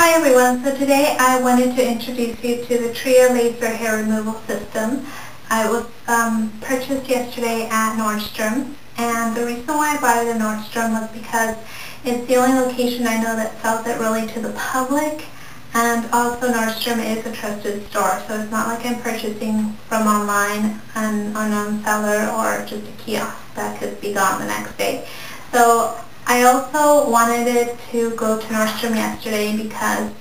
Hi everyone, so today I wanted to introduce you to the Tria laser hair removal system. I was purchased yesterday at Nordstroms, and the reason why I bought it at Nordstrom was because it's the only location I know that sells it really to the public, and also Nordstrom is a trusted store, so it's not like I'm purchasing from online, an unknown seller, or just a kiosk that could be gone the next day. So I also wanted it to go to Nordstrom yesterday because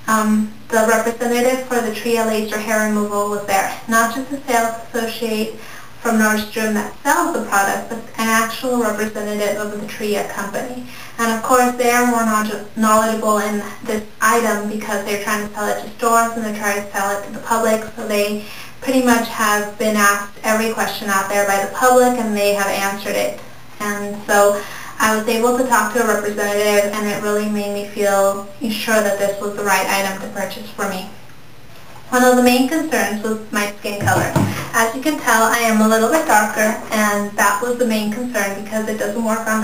the representative for the Tria laser hair removal was there. Not just a sales associate from Nordstrom that sells the product, but an actual representative of the Tria company. And of course they are more knowledgeable in this item because they're trying to sell it to stores and they're trying to sell it to the public, so they pretty much have been asked every question out there by the public and they have answered it. And so I was able to talk to a representative, and it really made me feel sure that this was the right item to purchase for me. One of the main concerns was my skin color. As you can tell, I am a little bit darker, and that was the main concern because it doesn't work on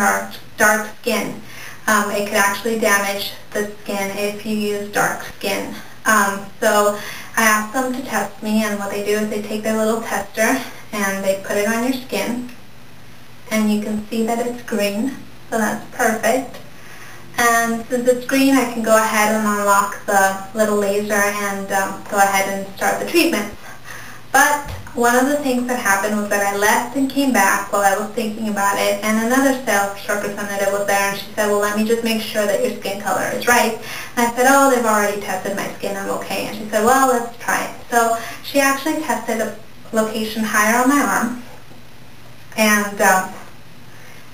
dark skin. It could actually damage the skin if you use dark skin. So I asked them to test me, and what they do is they take their little tester and they put it on your skin, and you can see that it's green. So that's perfect. And since it's green, I can go ahead and unlock the little laser and go ahead and start the treatment. But one of the things that happened was that I left and came back while I was thinking about it, and another sales representative was there, and she said, well, let me just make sure that your skin color is right. And I said, oh, they've already tested my skin, I'm okay. And she said, well, let's try it. So she actually tested a location higher on my arm, and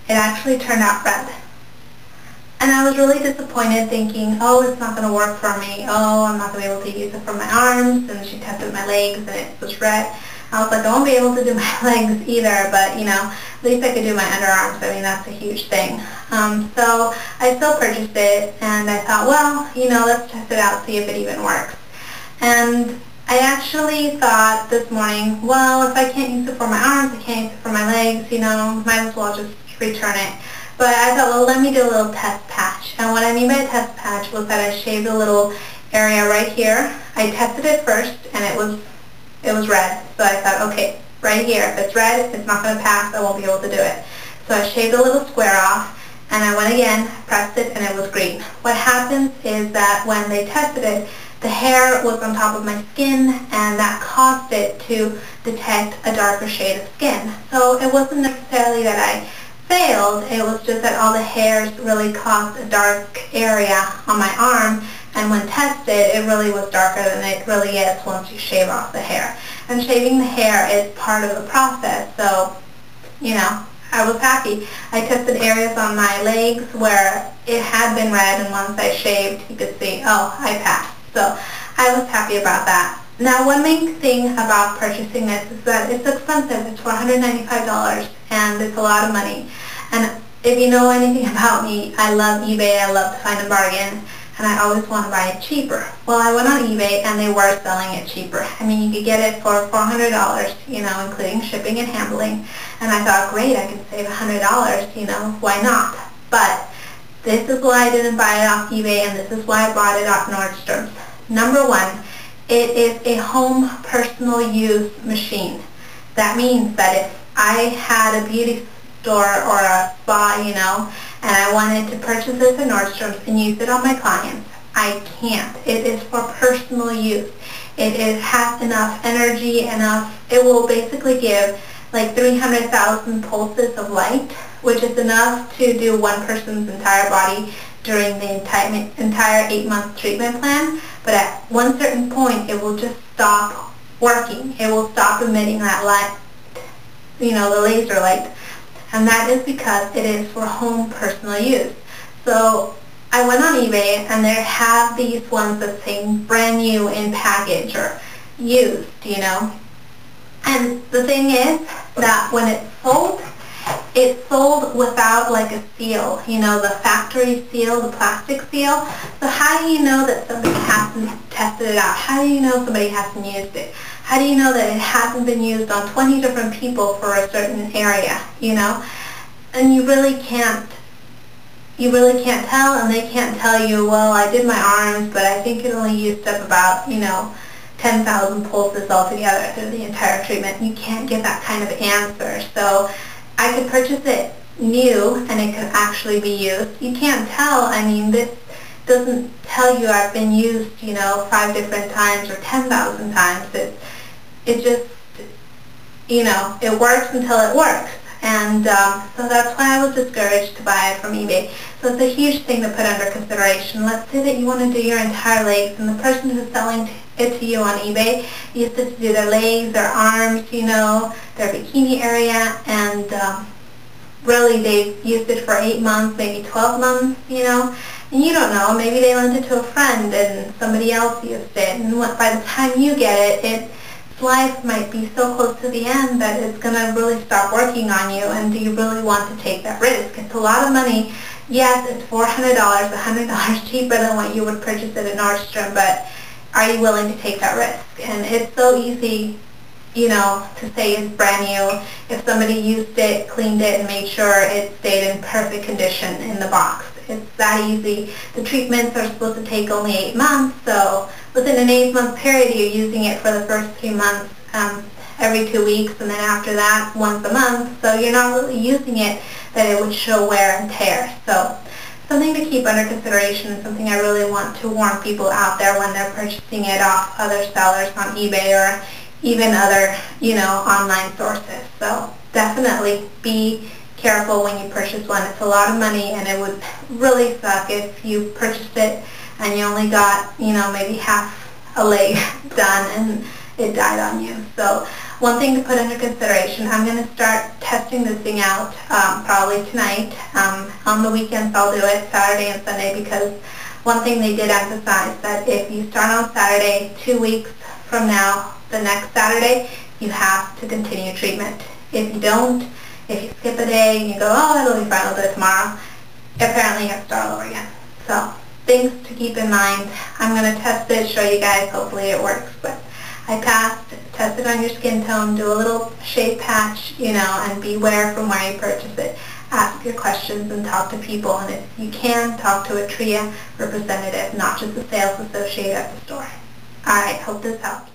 it actually turned out red. And I was really disappointed, thinking, oh, it's not going to work for me. Oh, I'm not going to be able to use it for my arms. And she tested my legs, and it was red. I was like, I won't be able to do my legs either, but, at least I could do my underarms. I mean, that's a huge thing. So I still purchased it, and I thought, well, let's test it out, see if it even works. And I actually thought this morning, well, if I can't use it for my arms, I can't use it for my legs, might as well just return it. But I thought, well, let me do a little test patch. And what I mean by a test patch was that I shaved a little area right here. I tested it first, and it was red. So I thought, okay, right here, if it's red, it's not going to pass, I won't be able to do it. So I shaved a little square off, and I went again, pressed it, and it was green. What happens is that when they tested it, the hair was on top of my skin, and that caused it to detect a darker shade of skin. So it wasn't necessarily that I failed, it was just that all the hairs really caused a dark area on my arm, and when tested, it really was darker than it really is once you shave off the hair. And shaving the hair is part of the process, so, I was happy. I tested areas on my legs where it had been red, and once I shaved, you could see, oh, I passed. So I was happy about that. Now, one main thing about purchasing this is that it's expensive. It's $495, and it's a lot of money. And if you know anything about me, I love eBay. I love to find a bargain, and I always want to buy it cheaper. Well, I went on eBay, and they were selling it cheaper. I mean, you could get it for $400, including shipping and handling. And I thought, great, I can save $100, why not? But this is why I didn't buy it off eBay, and this is why I bought it off Nordstrom's. Number one, it is a home personal use machine. That means that if I had a beauty store or a spa, and I wanted to purchase this at Nordstrom's and use it on my clients, I can't. It is for personal use. It has enough energy, it will basically give like 300,000 pulses of light, which is enough to do one person's entire body during the entire 8-month treatment plan. But at one certain point, it will just stop working. It will stop emitting that light, the laser light. And that is because it is for home personal use. So I went on eBay, and they have these ones that say brand new in package or used, And the thing is that when it's sold without like a seal, the factory seal, the plastic seal. So how do you know that somebody hasn't tested it out? How do you know somebody hasn't used it? How do you know that it hasn't been used on 20 different people for a certain area, And you really can't you really can't tell, and they can't tell you, well, I did my arms, but I think it only used up about, 10,000 pulses altogether through the entire treatment. You can't get that kind of answer. So I could purchase it new, and it could actually be used. You can't tell. I mean, this doesn't tell you I've been used, 5 different times or 10,000 times. It just, it works until it works. And so that's why I was discouraged to buy it from eBay. So it's a huge thing to put under consideration. Let's say that you want to do your entire legs, and the person who's selling it to you on eBay used it to do their legs, their arms, their bikini area, and really they've used it for 8 months, maybe 12 months, and you don't know. Maybe they lent it to a friend and somebody else used it, and by the time you get it, its life might be so close to the end that it's going to really stop working on you. And do you really want to take that risk? It's a lot of money. Yes, it's $400, $100 cheaper than what you would purchase it at Nordstrom, but are you willing to take that risk? And it's so easy, to say it's brand new. If somebody used it, cleaned it, and made sure it stayed in perfect condition in the box. It's that easy. The treatments are supposed to take only 8 months, so within an 8-month period, you're using it for the first 3 months every 2 weeks, and then after that, once a month. So you're not really using it that it would show wear and tear. So something to keep under consideration, and something I really want to warn people out there when they're purchasing it off other sellers on eBay or even other, online sources. So definitely be careful when you purchase one. It's a lot of money, and it would really suck if you purchased it and you only got, maybe half a leg done and it died on you. So one thing to put under consideration, I'm going to start testing this thing out probably tonight. On the weekends I'll do it, Saturday and Sunday, because one thing they did emphasize that if you start on Saturday, 2 weeks from now, the next Saturday, you have to continue treatment. If you don't, if you skip a day and you go, oh, it'll be fine, I'll do it tomorrow, apparently you have to start all over again. So things to keep in mind. I'm going to test it, show you guys, hopefully it works. But I passed, test it on your skin tone, do a little shave patch, and beware from where you purchase it. Ask your questions and talk to people, and if you can, talk to a Tria representative, not just a sales associate at the store. Alright, hope this helps.